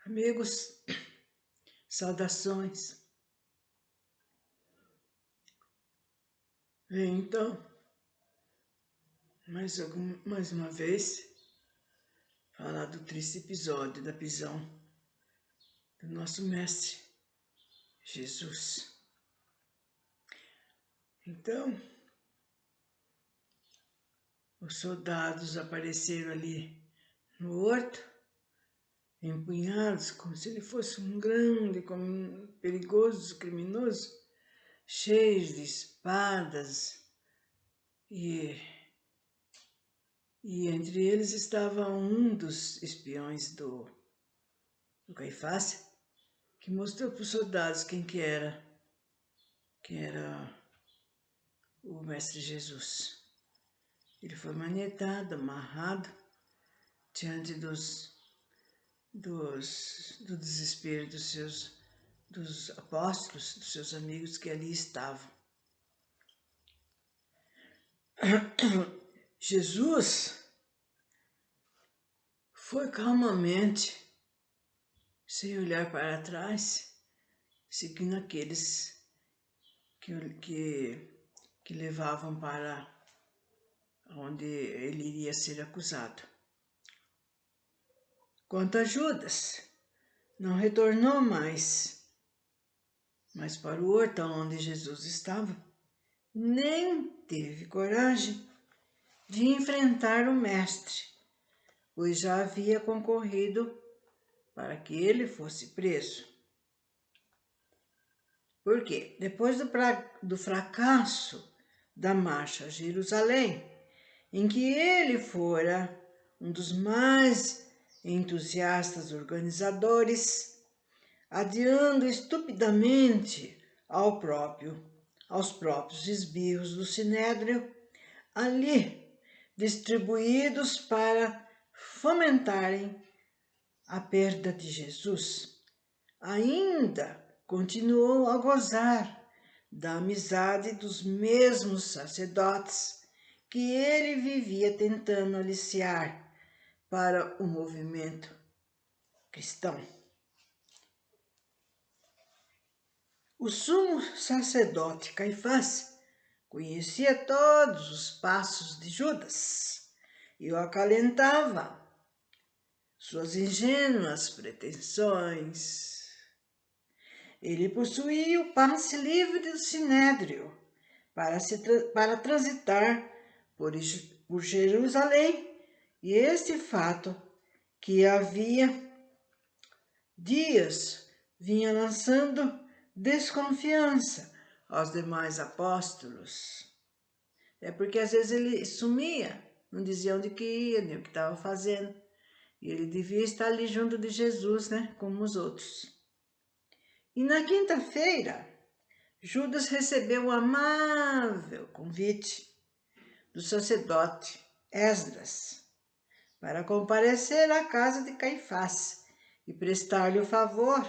Amigos, saudações. Então, mais uma vez, falar do triste episódio da prisão do nosso Mestre, Jesus. Então, os soldados apareceram ali no horto, empunhados como se ele fosse um grande, perigoso criminoso, cheios de espadas e entre eles estava um dos espiões do Caifás, que mostrou para os soldados quem era o Mestre Jesus. Ele foi manietado, amarrado, diante do desespero dos apóstolos, dos seus amigos que ali estavam. Jesus foi calmamente, sem olhar para trás, seguindo aqueles que levavam para onde ele iria ser acusado. Quanto a Judas, não retornou mais para o horto onde Jesus estava, nem teve coragem de enfrentar o Mestre, pois já havia concorrido para que ele fosse preso. Porque depois do fracasso da marcha a Jerusalém, em que ele fora um dos mais entusiastas organizadores, adiando estupidamente aos próprios esbirros do Sinédrio, ali distribuídos para fomentarem a perda de Jesus, ainda continuou a gozar da amizade dos mesmos sacerdotes que ele vivia tentando aliciar para o movimento cristão. O sumo sacerdote Caifás conhecia todos os passos de Judas e o acalentava, suas ingênuas pretensões. Ele possuía o passe livre do Sinédrio para transitar por Jerusalém, e este fato, que havia dias vinha lançando desconfiança aos demais apóstolos. É porque às vezes ele sumia, não dizia onde que ia, nem o que estava fazendo. E ele devia estar ali junto de Jesus, né, como os outros. E na quinta-feira, Judas recebeu o amável convite do sacerdote Esdras para comparecer à casa de Caifás e prestar-lhe o favor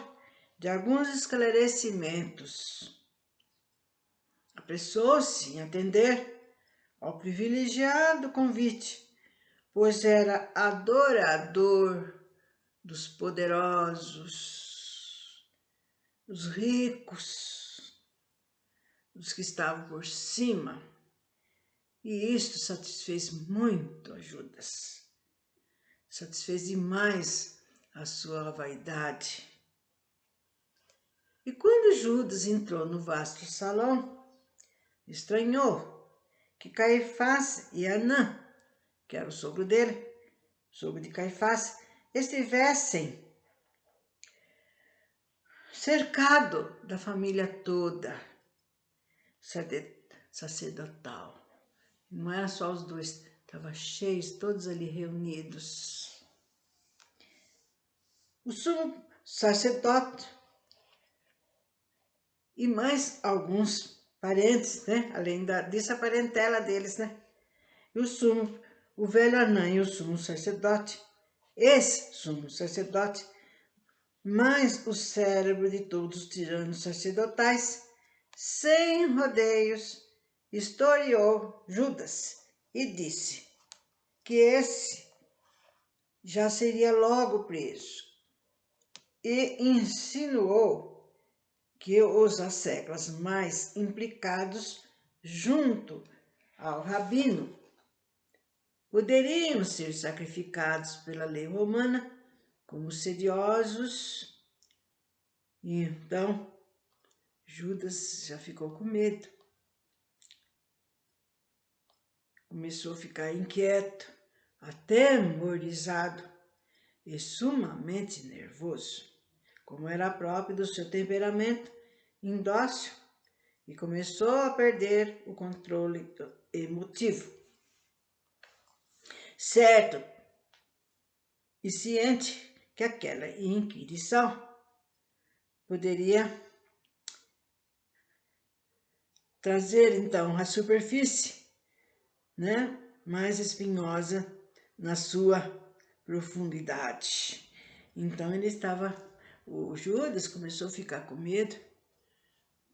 de alguns esclarecimentos. Apressou-se em atender ao privilegiado convite, pois era adorador dos poderosos, dos ricos, dos que estavam por cima. E isto satisfez muito a Judas. Satisfez demais a sua vaidade. E quando Judas entrou no vasto salão, estranhou que Caifás e Anã, que era o sogro dele, sogro de Caifás, estivessem cercado da família toda sacerdotal. Não era só os dois, estavam cheios, todos ali reunidos. O sumo sacerdote e mais alguns parentes, né? Além dessa parentela deles, né? E o velho Anã e o sumo sacerdote, esse sumo sacerdote, mais o cérebro de todos os tiranos sacerdotais, sem rodeios, historiou Judas e disse que esse já seria logo preso. e insinuou que os ascetas mais implicados junto ao rabino poderiam ser sacrificados pela lei romana como sediosos. E então Judas já ficou com medo. Começou a ficar inquieto, atemorizado e sumamente nervoso, como era próprio do seu temperamento indócil, e começou a perder o controle emotivo. Certo e ciente que aquela inquirição poderia trazer então à superfície, mais espinhosa na sua profundidade. Então o Judas começou a ficar com medo,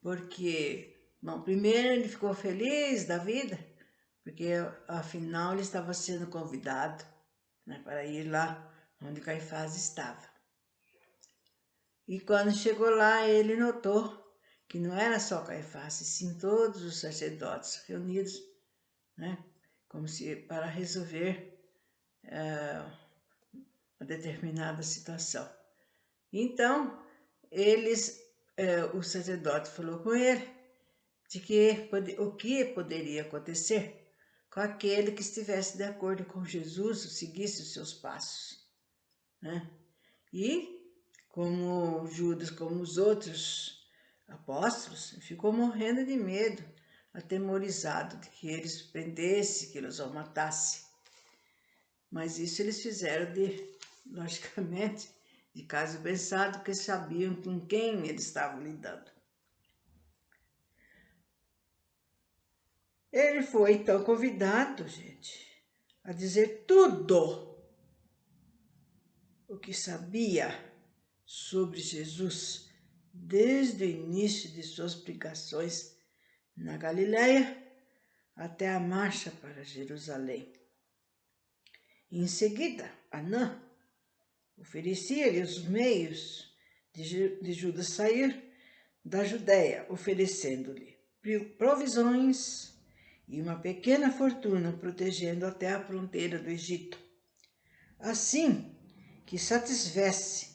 porque, bom, primeiro ele ficou feliz da vida, porque afinal ele estava sendo convidado, para ir lá onde Caifás estava. E quando chegou lá, ele notou que não era só Caifás, e sim todos os sacerdotes reunidos, como se para resolver uma determinada situação. Então, o sacerdote falou com ele de que o que poderia acontecer com aquele que estivesse de acordo com Jesus, seguisse os seus passos. E como Judas, como os outros apóstolos, ficou morrendo de medo, atemorizado de que eles prendessem, que eles o matassem. Mas isso eles fizeram logicamente, de caso pensado, porque sabiam com quem eles estavam lidando. Ele foi então convidado, gente, a dizer tudo o que sabia sobre Jesus desde o início de suas pregações na Galileia até a marcha para Jerusalém. Em seguida, Anã oferecia-lhe os meios de Judas sair da Judéia, oferecendo-lhe provisões e uma pequena fortuna, protegendo até a fronteira do Egito. Assim que satisfizesse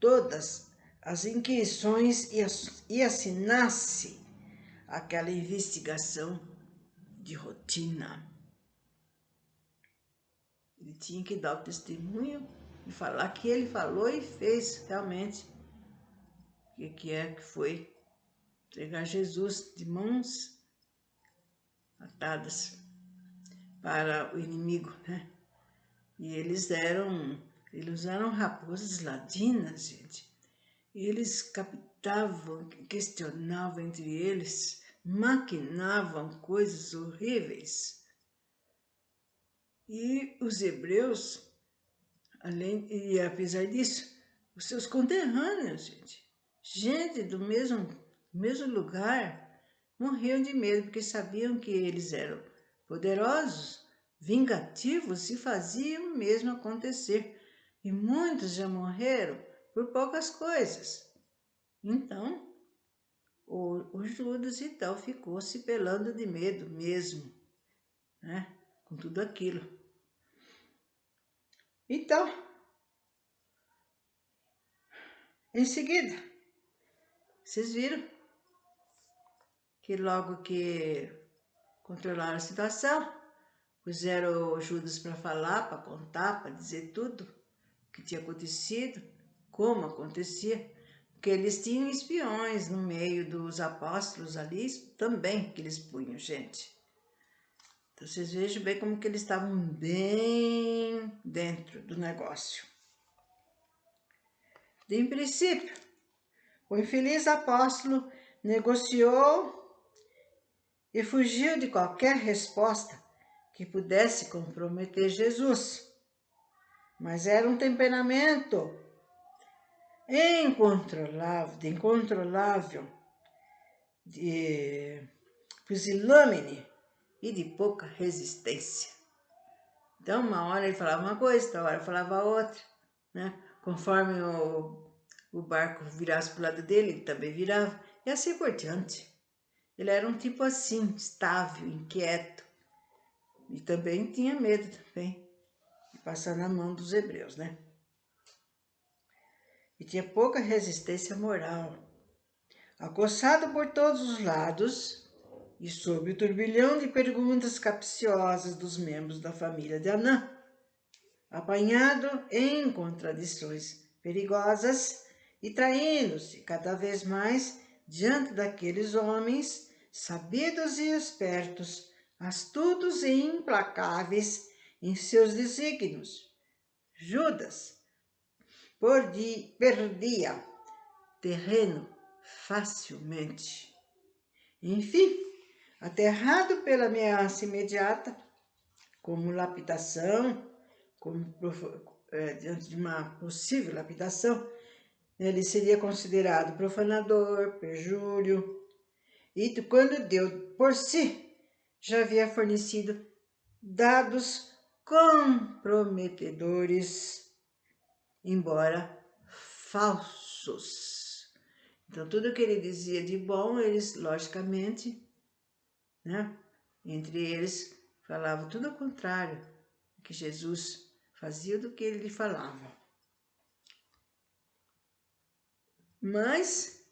todas as inquirições e assinasse aquela investigação de rotina. Ele tinha que dar o testemunho e falar que ele falou e fez realmente o que foi entregar Jesus de mãos atadas para o inimigo, E eles usaram raposas ladinas, gente. E eles captavam, questionavam entre eles, maquinavam coisas horríveis. E os hebreus, apesar disso, os seus conterrâneos, gente do mesmo lugar, morriam de medo, porque sabiam que eles eram poderosos, vingativos e faziam o mesmo acontecer. E muitos já morreram por poucas coisas. Então, o Judas então ficou se pelando de medo mesmo, com tudo aquilo. Então, em seguida, vocês viram que logo que controlaram a situação, puseram o Judas para falar, para contar, para dizer tudo o que tinha acontecido, como acontecia, porque eles tinham espiões no meio dos apóstolos ali também que eles punham, gente. Então vocês vejam bem como que eles estavam bem dentro do negócio. De princípio, o infeliz apóstolo negociou e fugiu de qualquer resposta que pudesse comprometer Jesus. Mas era um temperamento incontrolável, pusilânime e de pouca resistência. Então, uma hora ele falava uma coisa, outra hora falava outra, né? Conforme o barco virasse para o lado dele, ele também virava, e assim por diante. Ele era um tipo assim, estável, inquieto, e também tinha medo também de passar na mão dos hebreus, né? E tinha pouca resistência moral. Acossado por todos os lados e sob o turbilhão de perguntas capciosas dos membros da família de Anã, apanhado em contradições perigosas e traindo-se cada vez mais diante daqueles homens sabidos e espertos, astutos e implacáveis em seus desígnios, Judas perdia terreno facilmente. Enfim, aterrado pela ameaça imediata, como lapidação, diante de uma possível lapidação, ele seria considerado profanador, perjúrio, e quando Deus, por si, já havia fornecido dados comprometedores, embora falsos. Então, tudo que ele dizia de bom, eles, logicamente, né, entre eles, falavam tudo ao contrário, que Jesus fazia do que ele lhe falava. Mas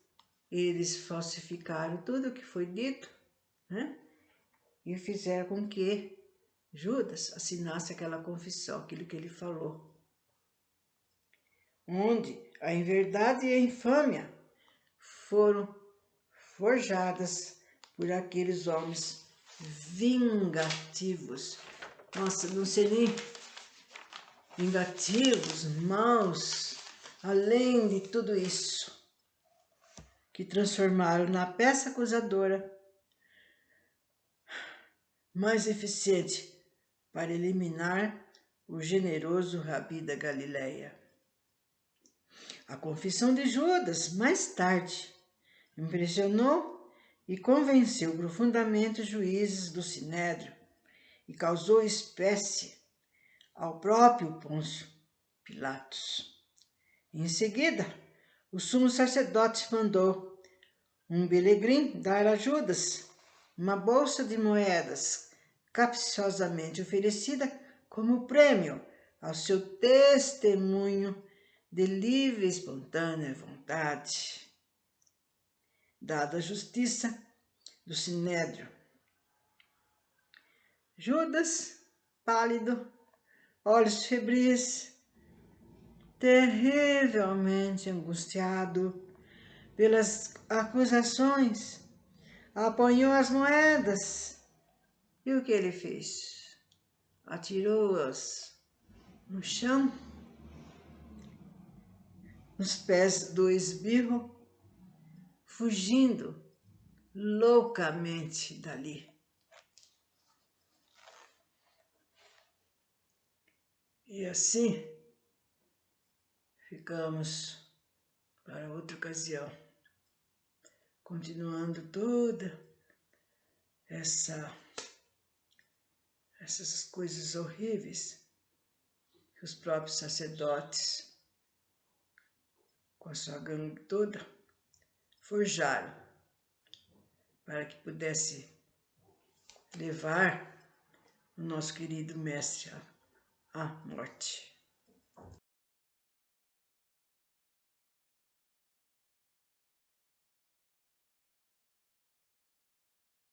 eles falsificaram tudo o que foi dito, né, e fizeram com que Judas assinasse aquela confissão, aquilo que ele falou, onde a inverdade e a infâmia foram forjadas por aqueles homens vingativos. Nossa, não sei nem vingativos, maus, além de tudo isso, que transformaram na peça acusadora mais eficiente para eliminar o generoso Rabi da Galileia. A confissão de Judas, mais tarde, impressionou e convenceu profundamente os juízes do Sinédrio e causou espécie ao próprio Pôncio Pilatos. Em seguida, o sumo sacerdote mandou um belegrim dar a Judas uma bolsa de moedas capciosamente oferecida como prêmio ao seu testemunho de livre e espontânea vontade. Dada a justiça do Sinédrio, Judas, pálido, olhos febris, terrivelmente angustiado pelas acusações, apanhou as moedas. E o que ele fez? Atirou-as no chão, nos pés do esbirro, fugindo loucamente dali. E assim ficamos para outra ocasião, continuando toda essas coisas horríveis que os próprios sacerdotes, com a sua gangue toda, forjaram para que pudesse levar o nosso querido mestre à morte.